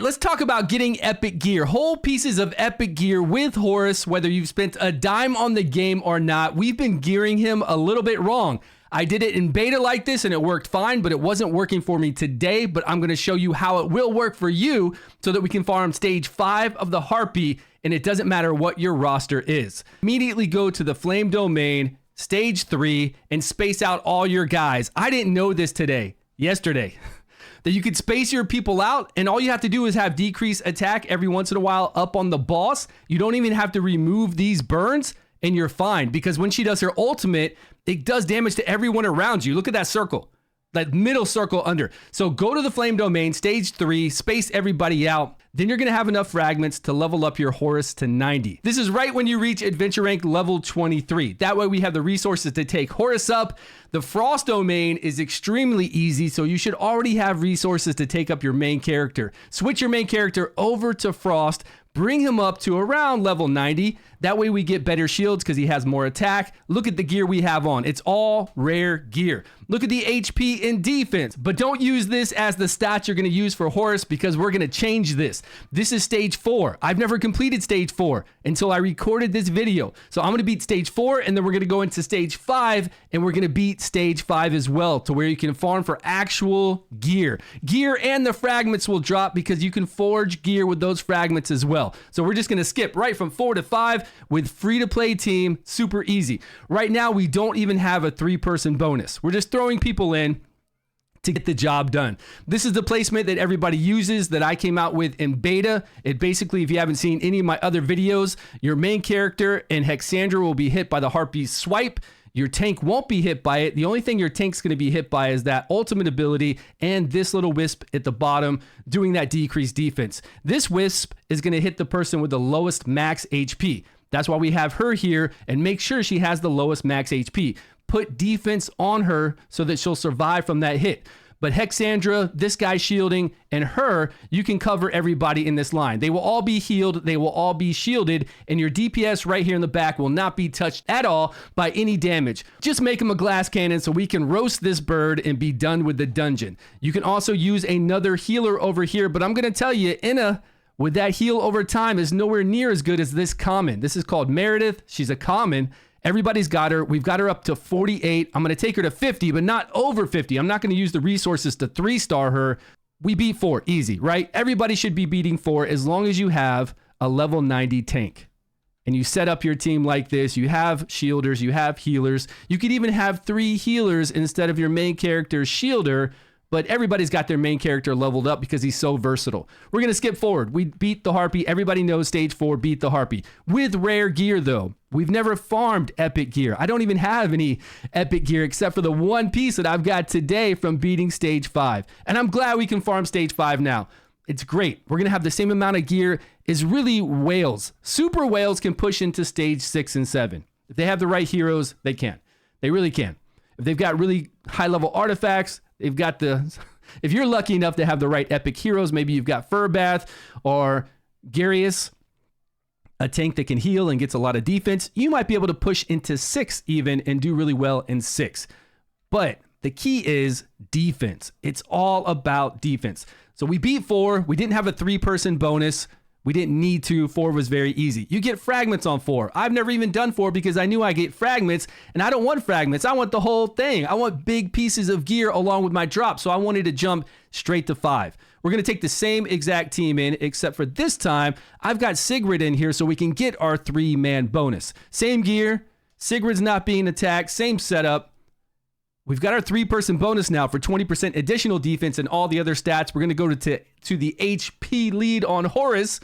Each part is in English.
Let's talk about getting epic gear. Whole pieces of epic gear with Horus, whether you've spent a dime on the game or not. We've been gearing him a little bit wrong. I did it in beta like this and it worked fine, but it wasn't working for me today. But I'm going to show you how it will work for you so that we can farm stage 5 of the Harpy, and it doesn't matter what your roster is. Immediately go to the Flame Domain, stage 3, and space out all your guys. I didn't know this yesterday. That you could space your people out, and all you have to do is have decreased attack every once in a while up on the boss. You don't even have to remove these burns, and you're fine, because when she does her ultimate, it does damage to everyone around you. Look at that circle, that middle circle under. So go to the Flame Domain, stage 3, space everybody out. Then you're going to have enough fragments to level up your Horus to 90. This is right when you reach adventure rank level 23. That way we have the resources to take Horus up. The Frost Domain is extremely easy, so you should already have resources to take up your main character. Switch your main character over to Frost, bring him up to around level 90. That way we get better shields because he has more attack. Look at the gear we have on. It's all rare gear. Look at the HP and defense, but don't use this as the stats you're going to use for Horus because we're going to change this. This is stage 4. I've never completed stage 4 until I recorded this video. So I'm going to beat stage 4, and then we're going to go into stage 5, and we're going to beat stage 5 as well, to where you can farm for actual gear. Gear and the fragments will drop because you can forge gear with those fragments as well. So we're just going to skip right from 4 to 5 with free-to-play team. Super easy. Right now, we don't even have a 3-person bonus. We're just throwing people in to get the job done. This is the placement that everybody uses that I came out with in beta. It basically, if you haven't seen any of my other videos, your main character and Hexandra will be hit by the Harpy's swipe. Your tank won't be hit by it. The only thing your tank's going to be hit by is that ultimate ability and this little wisp at the bottom doing that decreased defense. This wisp is going to hit the person with the lowest max HP. That's why we have her here, and make sure she has the lowest max HP. Put defense on her so that she'll survive from that hit. But Hexandra, this guy shielding, and her, you can cover everybody in this line. They will all be healed, they will all be shielded, and your DPS right here in the back will not be touched at all by any damage. Just make him a glass cannon so we can roast this bird and be done with the dungeon. You can also use another healer over here, but I'm going to tell you, Inna, with that heal over time, is nowhere near as good as this common. This is called Meredith. She's a common. Everybody's got her. We've got her up to 48. I'm going to take her to 50, but not over 50. I'm not going to use the resources to 3-star her. We beat 4. Easy, right? Everybody should be beating 4 as long as you have a level 90 tank. And you set up your team like this. You have shielders. You have healers. You could even have 3 healers instead of your main character's shielder. But everybody's got their main character leveled up because he's so versatile. We're going to skip forward. We beat the Harpy. Everybody knows stage 4 beat the Harpy. With rare gear, though. We've never farmed epic gear. I don't even have any epic gear except for the one piece that I've got today from beating stage 5. And I'm glad we can farm stage 5 now. It's great. We're going to have the same amount of gear as really whales. Super whales can push into stage 6 and 7. If they have the right heroes, they can. They really can. If they've got really high-level artifacts, they've got the... If you're lucky enough to have the right epic heroes, maybe you've got Furbath or Garius, a tank that can heal and gets a lot of defense, you might be able to push into 6 even and do really well in 6. But the key is defense. It's all about defense. So we beat 4. We didn't have a 3-person bonus. We didn't need to. 4 was very easy. You get fragments on 4. I've never even done 4 because I knew I get fragments, and I don't want fragments. I want the whole thing. I want big pieces of gear along with my drop, so I wanted to jump straight to 5. We're going to take the same exact team in, except for this time, I've got Sigrid in here so we can get our 3-man bonus. Same gear. Sigrid's not being attacked. Same setup. We've got our 3-person bonus now for 20% additional defense and all the other stats. We're going to go to the HP lead on Horus.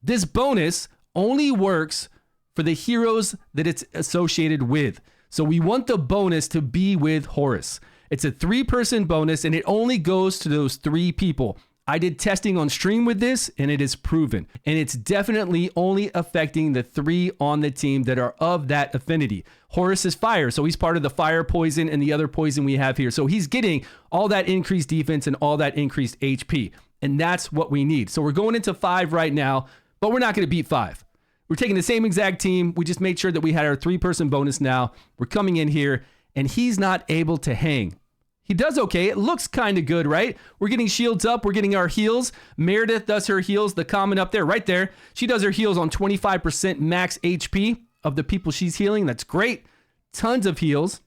This bonus only works for the heroes that it's associated with. So we want the bonus to be with Horus. It's a 3-person bonus, and it only goes to those 3 people. I did testing on stream with this, and it is proven. And it's definitely only affecting the 3 on the team that are of that affinity. Horus is fire, so he's part of the fire poison and the other poison we have here. So he's getting all that increased defense and all that increased HP. And that's what we need. So we're going into 5 right now, but we're not going to beat 5. We're taking the same exact team. We just made sure that we had our 3-person bonus now. We're coming in here, and he's not able to hang. He does okay. It looks kind of good, right? We're getting shields up. We're getting our heals. Meredith does her heals. The comment up there, right there. She does her heals on 25% max HP of the people she's healing. That's great. Tons of heals.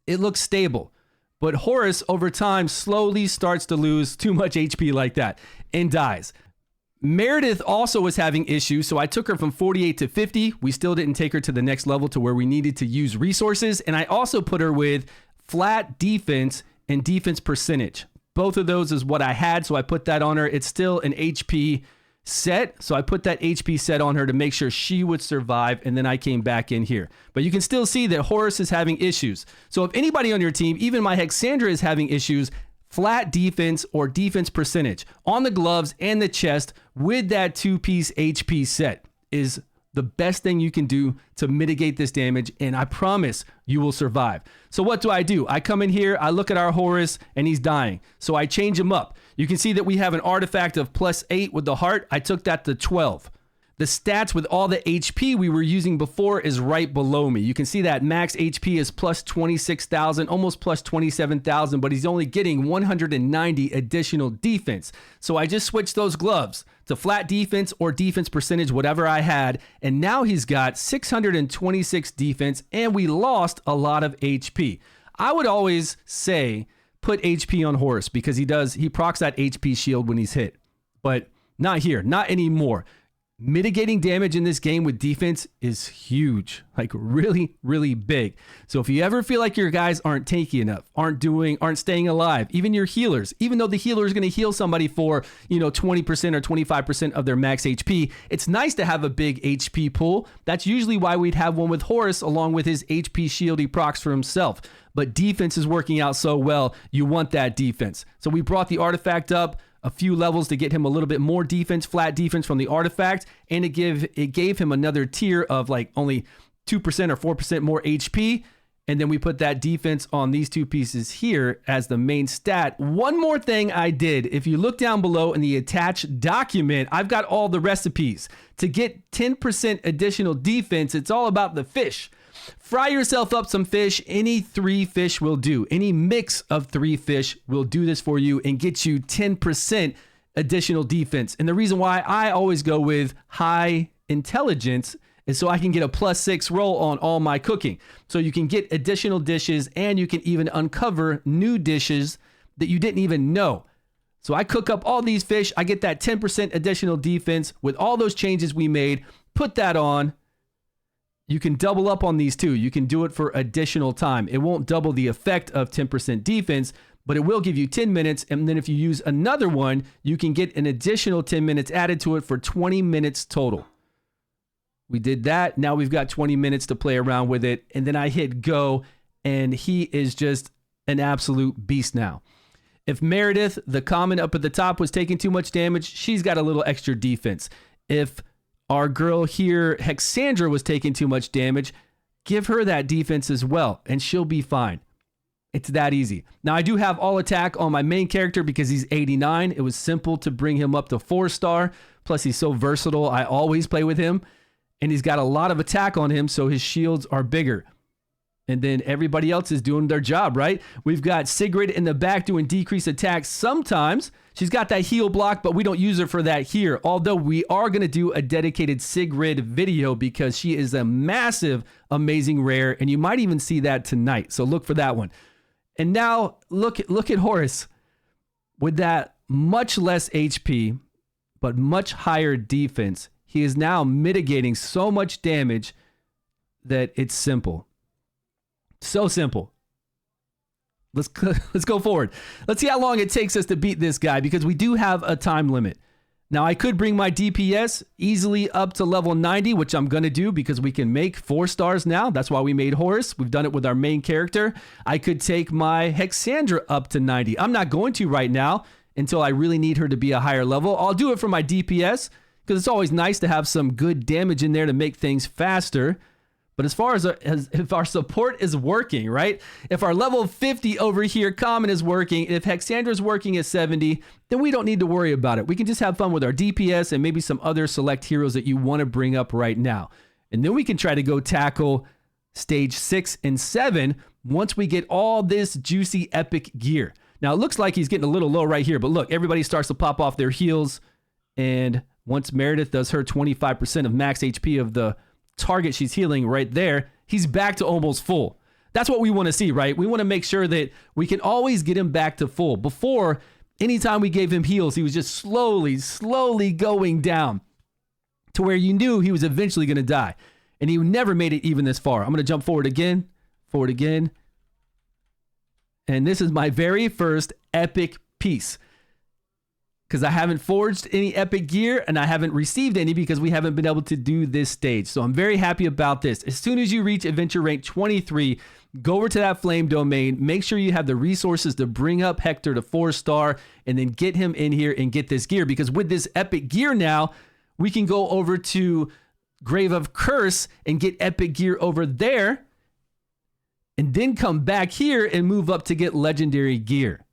It looks stable. But Horus, over time, slowly starts to lose too much HP like that and dies. Meredith also was having issues, so I took her from 48 to 50. We still didn't take her to the next level to where we needed to use resources. And I also put her with flat defense and defense percentage. Both of those is what I had, so I put that on her. It's still an HP set, so I put that HP set on her to make sure she would survive, and then I came back in here. But you can still see that Horus is having issues. So if anybody on your team, even my Hexandra, is having issues, flat defense or defense percentage on the gloves and the chest with that 2-piece HP set is the best thing you can do to mitigate this damage, and I promise you will survive. So what do? I come in here, I look at our Horus, and he's dying. So I change him up. You can see that we have an artifact of +8 with the heart. I took that to 12. The stats with all the HP we were using before is right below me. You can see that max HP is +26,000, almost +27,000, but he's only getting 190 additional defense. So I just switched those gloves to flat defense or defense percentage, whatever I had, and now he's got 626 defense, and we lost a lot of HP. I would always say put HP on Horus because he procs that HP shield when he's hit, but not here, not anymore. Mitigating damage in this game with defense is huge, like really, really big. So if you ever feel like your guys aren't tanky enough, aren't staying alive, even your healers, even though the healer is going to heal somebody for, 20% or 25% of their max HP, it's nice to have a big HP pool. That's usually why we'd have one with Horus along with his HP shield he procs for himself. But defense is working out so well, you want that defense. So we brought the artifact up a few levels to get him a little bit more defense, flat defense from the artifact, and it gave him another tier of like only 2% or 4% more HP, and then we put that defense on these two pieces here as the main stat. One more thing I did, if you look down below in the attached document, I've got all the recipes. To get 10% additional defense, it's all about the fish. Fry yourself up some fish. Any 3 fish will do. Any mix of 3 fish will do this for you and get you 10% additional defense. And the reason why I always go with high intelligence is so I can get a +6 roll on all my cooking. So you can get additional dishes and you can even uncover new dishes that you didn't even know. So I cook up all these fish. I get that 10% additional defense with all those changes we made. Put that on. You can double up on these too. You can do it for additional time. It won't double the effect of 10% defense, but it will give you 10 minutes. And then if you use another one, you can get an additional 10 minutes added to it for 20 minutes total. We did that. Now we've got 20 minutes to play around with it. And then I hit go, and he is just an absolute beast now. If Meredith, the comment up at the top, was taking too much damage, she's got a little extra defense. If our girl here, Hexandra, was taking too much damage, give her that defense as well, and she'll be fine. It's that easy. Now, I do have all attack on my main character because he's 89. It was simple to bring him up to 4-star. Plus, he's so versatile. I always play with him. And he's got a lot of attack on him, so his shields are bigger. And then everybody else is doing their job, right? We've got Sigrid in the back doing decreased attacks sometimes. She's got that heal block, but we don't use her for that here. Although we are going to do a dedicated Sigrid video because she is a massive, amazing rare. And you might even see that tonight. So look for that one. And now look at Horus. With that much less HP, but much higher defense, he is now mitigating so much damage that it's simple. So simple. Let's go forward. Let's see how long it takes us to beat this guy because we do have a time limit. Now, I could bring my DPS easily up to level 90, which I'm going to do because we can make 4 stars now. That's why we made Horus. We've done it with our main character. I could take my Hexandra up to 90. I'm not going to right now until I really need her to be a higher level. I'll do it for my DPS because it's always nice to have some good damage in there to make things faster. But as far as if our support is working, right? If our level 50 over here common is working, if Hexandra's working at 70, then we don't need to worry about it. We can just have fun with our DPS and maybe some other select heroes that you want to bring up right now. And then we can try to go tackle stage 6 and 7 once we get all this juicy epic gear. Now, it looks like he's getting a little low right here, but look, everybody starts to pop off their heals. And once Meredith does her 25% of max HP of the target she's healing right there, he's back to almost full. That's what we want to see, right? We want to make sure that we can always get him back to full. Before, anytime we gave him heals, he was just slowly going down to where you knew he was eventually going to die. And he never made it even this far. I'm going to jump forward again. And this is my very first epic piece, because I haven't forged any epic gear and I haven't received any because we haven't been able to do this stage. So I'm very happy about this. As soon as you reach adventure rank 23, go over to that flame domain, make sure you have the resources to bring up Hector to 4-star and then get him in here and get this gear, because with this epic gear now, we can go over to Grave of Curse and get epic gear over there and then come back here and move up to get legendary gear.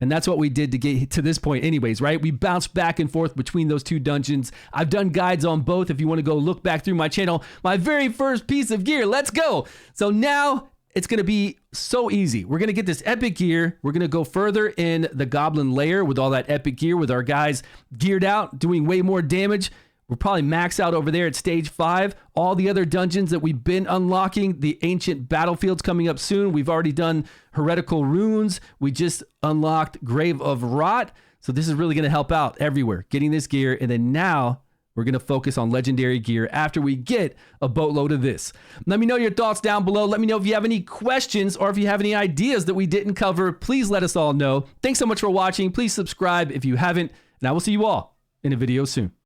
And that's what we did to get to this point anyways, right? We bounced back and forth between those two dungeons. I've done guides on both. If you want to go look back through my channel, my very first piece of gear, let's go. So now it's going to be so easy. We're going to get this epic gear. We're going to go further in the goblin lair with all that epic gear, with our guys geared out, doing way more damage. We'll probably max out over there at stage 5. All the other dungeons that we've been unlocking, the ancient battlefields coming up soon. We've already done heretical runes. We just unlocked Grave of Rot. So this is really going to help out everywhere, getting this gear. And then now we're going to focus on legendary gear after we get a boatload of this. Let me know your thoughts down below. Let me know if you have any questions or if you have any ideas that we didn't cover. Please let us all know. Thanks so much for watching. Please subscribe if you haven't. And I will see you all in a video soon.